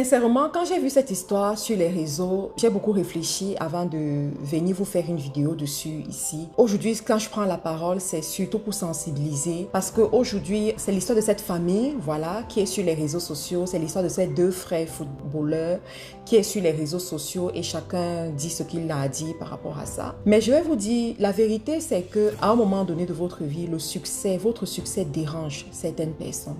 Sincèrement, quand j'ai vu cette histoire sur les réseaux, j'ai beaucoup réfléchi avant de venir vous faire une vidéo dessus ici. Aujourd'hui, quand je prends la parole, c'est surtout pour sensibiliser parce qu'aujourd'hui, c'est l'histoire de cette famille, voilà, qui est sur les réseaux sociaux. C'est l'histoire de ces deux frères footballeurs qui est sur les réseaux sociaux et chacun dit ce qu'il a dit par rapport à ça. Mais je vais vous dire, la vérité, c'est qu'à un moment donné de votre vie, votre succès dérange certaines personnes.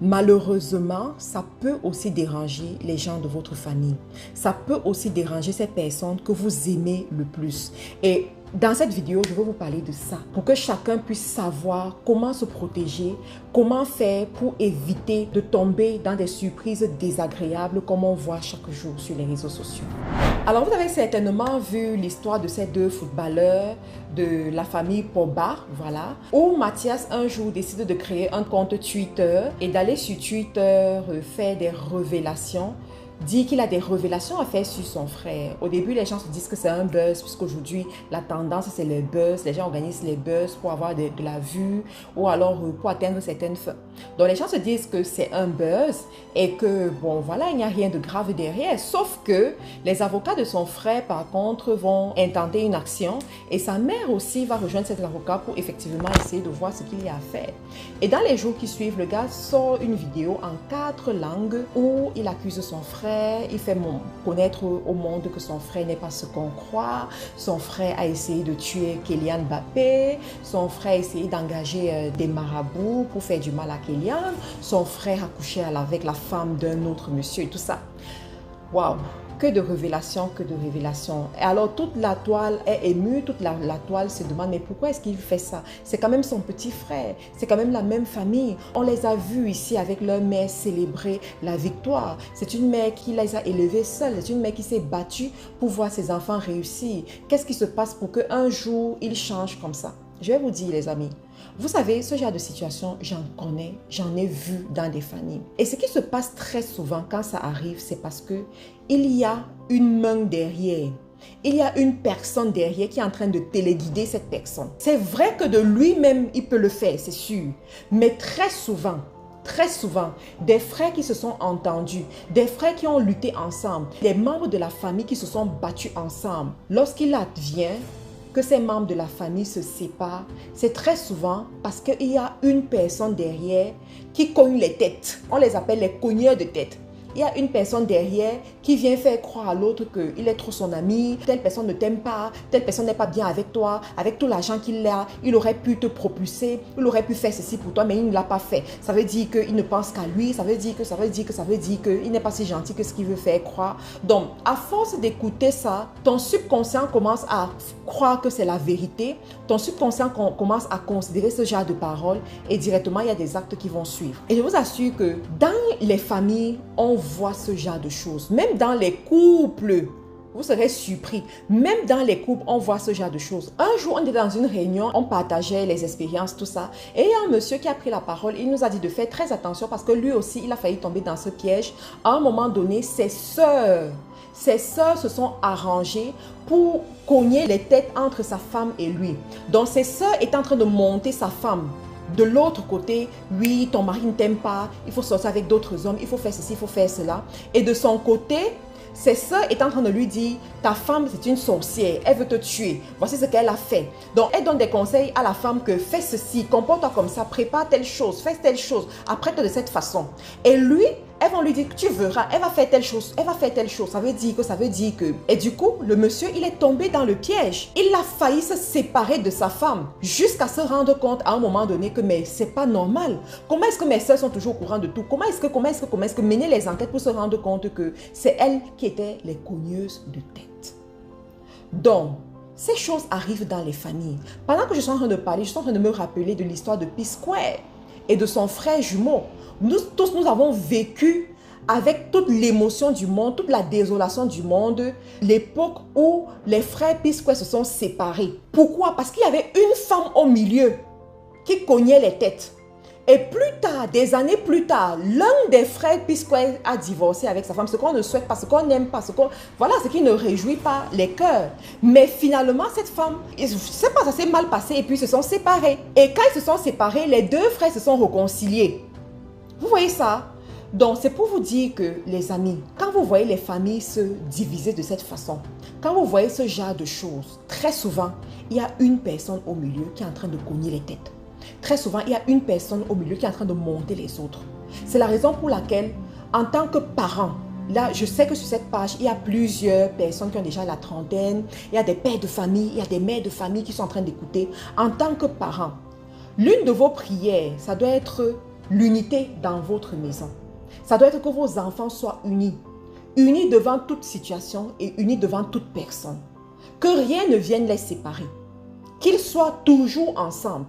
Malheureusement, ça peut aussi déranger les gens de votre famille. Ça peut aussi déranger ces personnes que vous aimez le plus. Et dans cette vidéo, je vais vous parler de ça pour que chacun puisse savoir comment se protéger, comment faire pour éviter de tomber dans des surprises désagréables comme on voit chaque jour sur les réseaux sociaux. Alors, vous avez certainement vu l'histoire de ces deux footballeurs de la famille Pogba, voilà, où Mathias un jour décide de créer un compte Twitter et d'aller sur Twitter faire des révélations. Dit qu'il a des révélations à faire sur son frère. Au début, les gens se disent que c'est un buzz, puisqu'aujourd'hui, la tendance, c'est les buzz. Les gens organisent les buzz pour avoir de la vue ou alors pour atteindre certaines fins. Donc, les gens se disent que c'est un buzz et que, bon, voilà, il n'y a rien de grave derrière. Sauf que les avocats de son frère, par contre, vont intenter une action et sa mère aussi va rejoindre cet avocat pour effectivement essayer de voir ce qu'il y a à faire. Et dans les jours qui suivent, le gars sort une vidéo en 4 langues où il accuse son frère. Il fait connaître au monde que son frère n'est pas ce qu'on croit. Son frère a essayé de tuer Kylian Mbappé. Son frère a essayé d'engager des marabouts pour faire du mal à Kylian. Son frère a couché avec la femme d'un autre monsieur et tout ça. Waouh! Que de révélations, que de révélations. Et alors, toute la toile est émue, toute la toile se demande, mais pourquoi est-ce qu'il fait ça? C'est quand même son petit frère, c'est quand même la même famille. On les a vus ici avec leur mère célébrer la victoire. C'est une mère qui les a élevés seuls, c'est une mère qui s'est battue pour voir ses enfants réussir. Qu'est-ce qui se passe pour qu'un jour, ils changent comme ça? Je vais vous dire, les amis, vous savez, ce genre de situation, j'en connais, j'en ai vu dans des familles. Et ce qui se passe très souvent quand ça arrive, c'est parce que il y a une main derrière. Il y a une personne derrière qui est en train de téléguider cette personne. C'est vrai que de lui-même, il peut le faire, c'est sûr. Mais très souvent, des frères qui se sont entendus, des frères qui ont lutté ensemble, des membres de la famille qui se sont battus ensemble, lorsqu'il advient que ces membres de la famille se séparent, c'est très souvent parce qu'il y a une personne derrière qui cogne les têtes. On les appelle les cogneurs de tête. Il y a une personne derrière qui vient faire croire à l'autre qu'il est trop son ami, telle personne ne t'aime pas, telle personne n'est pas bien avec toi, avec tout l'argent qu'il a, il aurait pu te propulser, il aurait pu faire ceci pour toi, mais il ne l'a pas fait. Ça veut dire qu'il ne pense qu'à lui, ça veut dire qu'il n'est pas si gentil que ce qu'il veut faire croire. Donc, à force d'écouter ça, ton subconscient commence à croire que c'est la vérité, ton subconscient commence à considérer ce genre de paroles et directement, il y a des actes qui vont suivre. Et je vous assure que dans les familles, on voit ce genre de choses. Même dans les couples, vous serez surpris. Même dans les couples, on voit ce genre de choses. Un jour, on était dans une réunion, on partageait les expériences, tout ça. Et il y a un monsieur qui a pris la parole. Il nous a dit de faire très attention parce que lui aussi, il a failli tomber dans ce piège. À un moment donné, ses sœurs se sont arrangées pour cogner les têtes entre sa femme et lui. Donc, ses sœurs étaient en train de monter sa femme. De l'autre côté, oui, ton mari ne t'aime pas, il faut sortir avec d'autres hommes, il faut faire ceci, il faut faire cela. Et de son côté, ses sœurs étaient en train de lui dire, ta femme c'est une sorcière, elle veut te tuer, voici ce qu'elle a fait. Donc elle donne des conseils à la femme que fais ceci, comporte-toi comme ça, prépare telle chose, fais telle chose, apprête-toi de cette façon. Et lui, elles vont lui dire que tu verras, elle va faire telle chose, elle va faire telle chose, ça veut dire que. Et du coup, le monsieur, il est tombé dans le piège. Il a failli se séparer de sa femme jusqu'à se rendre compte à un moment donné que mais c'est pas normal. Comment est-ce que mes soeurs sont toujours au courant de tout? Comment est-ce que mener les enquêtes pour se rendre compte que c'est elles qui étaient les cogneuses de tête? Donc, ces choses arrivent dans les familles. Pendant que je suis en train de parler, je suis en train de me rappeler de l'histoire de P-Square et de son frère jumeau. Nous tous, nous avons vécu avec toute l'émotion du monde, toute la désolation du monde, l'époque où les frères P-Square se sont séparés. Pourquoi? Parce qu'il y avait une femme au milieu qui cognait les têtes. Et plus tard, des années plus tard, l'un des frères P-Square a divorcé avec sa femme. Ce qu'on ne souhaite pas, ce qu'on n'aime pas, voilà, ce qui ne réjouit pas les cœurs. Mais finalement, cette femme, je ne sais pas, ça s'est mal passé et puis ils se sont séparés. Et quand ils se sont séparés, les deux frères se sont réconciliés. Vous voyez ça? Donc, c'est pour vous dire que, les amis, quand vous voyez les familles se diviser de cette façon, quand vous voyez ce genre de choses, très souvent, il y a une personne au milieu qui est en train de cogner les têtes. Très souvent, il y a une personne au milieu qui est en train de monter les autres. C'est la raison pour laquelle, en tant que parent, là, je sais que sur cette page, il y a plusieurs personnes qui ont déjà la trentaine. Il y a des pères de famille, il y a des mères de famille qui sont en train d'écouter. En tant que parent, l'une de vos prières, ça doit être l'unité dans votre maison. Ça doit être que vos enfants soient unis. Unis devant toute situation et unis devant toute personne. Que rien ne vienne les séparer. Qu'ils soient toujours ensemble.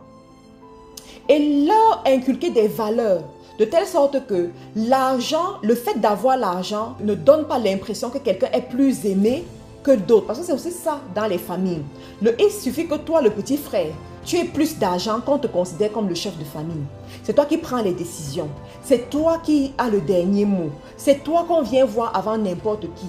Et leur inculquer des valeurs. De telle sorte que l'argent, le fait d'avoir l'argent ne donne pas l'impression que quelqu'un est plus aimé que d'autres. Parce que c'est aussi ça dans les familles. Il suffit que toi, le petit frère, tu aies plus d'argent qu'on te considère comme le chef de famille. C'est toi qui prends les décisions. C'est toi qui as le dernier mot. C'est toi qu'on vient voir avant n'importe qui.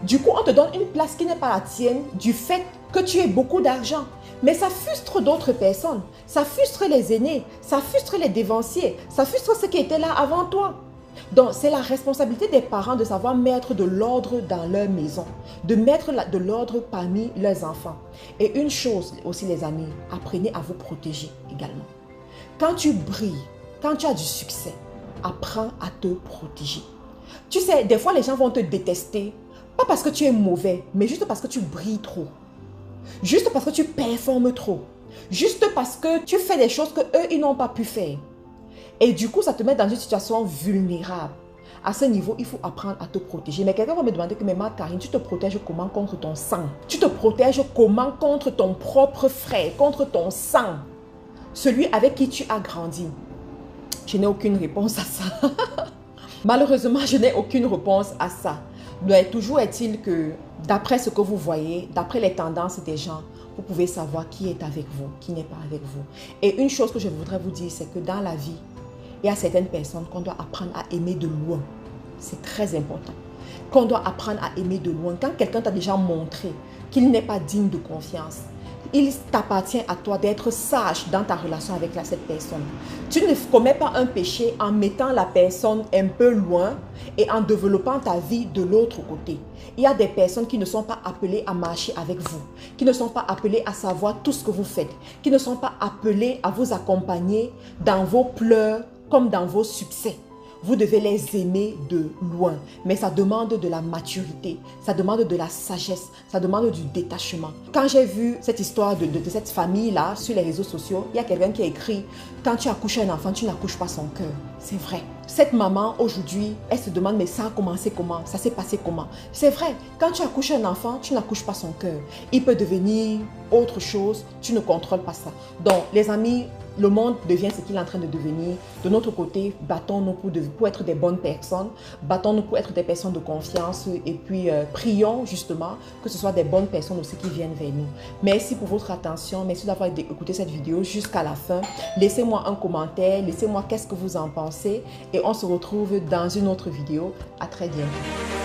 Du coup, on te donne une place qui n'est pas la tienne du fait que tu aies beaucoup d'argent. Mais ça frustre d'autres personnes. Ça frustre les aînés. Ça frustre les dévanciers. Ça frustre ceux qui étaient là avant toi. Donc, c'est la responsabilité des parents de savoir mettre de l'ordre dans leur maison. De mettre de l'ordre parmi leurs enfants. Et une chose aussi, les amis, apprenez à vous protéger également. Quand tu brilles, quand tu as du succès, apprends à te protéger. Tu sais, des fois, les gens vont te détester. Pas parce que tu es mauvais, mais juste parce que tu brilles trop. Juste parce que tu performes trop. Juste parce que tu fais des choses qu'eux, ils n'ont pas pu faire. Et du coup, ça te met dans une situation vulnérable. À ce niveau, il faut apprendre à te protéger. Mais quelqu'un va me demander que, mais Karine, tu te protèges comment contre ton sang? Tu te protèges comment contre ton propre frère, contre ton sang? Celui avec qui tu as grandi. Je n'ai aucune réponse à ça. Malheureusement, je n'ai aucune réponse à ça. Mais toujours est-il que, d'après ce que vous voyez, d'après les tendances des gens, vous pouvez savoir qui est avec vous, qui n'est pas avec vous. Et une chose que je voudrais vous dire, c'est que dans la vie, il y a certaines personnes qu'on doit apprendre à aimer de loin. C'est très important. Qu'on doit apprendre à aimer de loin. Quand quelqu'un t'a déjà montré qu'il n'est pas digne de confiance, il t'appartient à toi d'être sage dans ta relation avec cette personne. Tu ne commets pas un péché en mettant la personne un peu loin et en développant ta vie de l'autre côté. Il y a des personnes qui ne sont pas appelées à marcher avec vous, qui ne sont pas appelées à savoir tout ce que vous faites, qui ne sont pas appelées à vous accompagner dans vos pleurs comme dans vos succès. Vous devez les aimer de loin. Mais ça demande de la maturité, ça demande de la sagesse, ça demande du détachement. Quand j'ai vu cette histoire de cette famille-là sur les réseaux sociaux, il y a quelqu'un qui a écrit « Quand tu accouches un enfant, tu n'accouches pas son cœur ». C'est vrai. Cette maman, aujourd'hui, elle se demande « Mais ça a commencé comment? Ça s'est passé comment ?» C'est vrai. Quand tu accouches un enfant, tu n'accouches pas son cœur. Il peut devenir autre chose, tu ne contrôles pas ça. Donc, les amis, le monde devient ce qu'il est en train de devenir. De notre côté, battons-nous pour être des bonnes personnes. Battons-nous pour être des personnes de confiance. Et puis, prions justement que ce soit des bonnes personnes aussi qui viennent vers nous. Merci pour votre attention. Merci d'avoir écouté cette vidéo jusqu'à la fin. Laissez-moi un commentaire. Laissez-moi qu'est-ce que vous en pensez. Et on se retrouve dans une autre vidéo. À très bientôt.